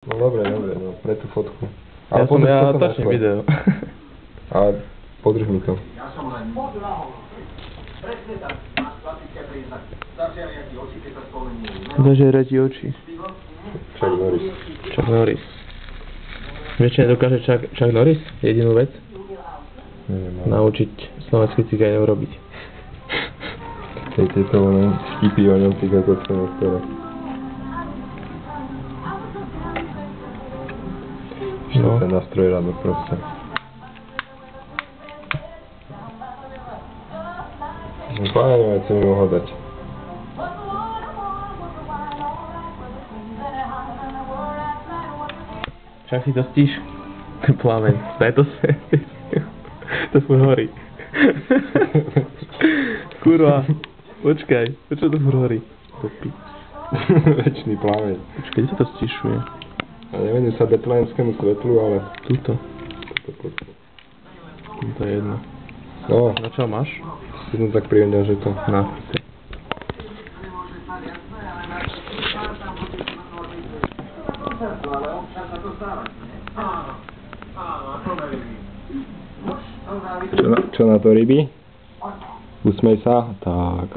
No dobre, no pre tú fotku. Ja točím video. A podrž mi to. Ja som len presne tak, máš klasické príznaky. Zažiaria ti oči, keď sa spomenie. Zažiaria ti oči. Chuck Norris. Chuck Norris. Vieš, čo nedokáže Chuck Norris? Jedinú vec? Neviem, ale... Naučiť slovenských cigajnov robiť. Tieto vtipy o ňom tých ako sú niektoré. No. Ten nástroj ráno proste. No páne, co mi mohol dať. Však si to stíš? Plameň. Daj to svietiť. To furt horí. Kurva. Počkaj. Prečo to furt horí? Popí. Večný plameň. Počkaj, kde to stišuje? A nevenú sa betlehemskému svetlu, ale... Tuto. To je jedno. No. Na čo máš? Si som tak príjemne, že to... Na. Čo na to ryby? Usmej sa? Tak.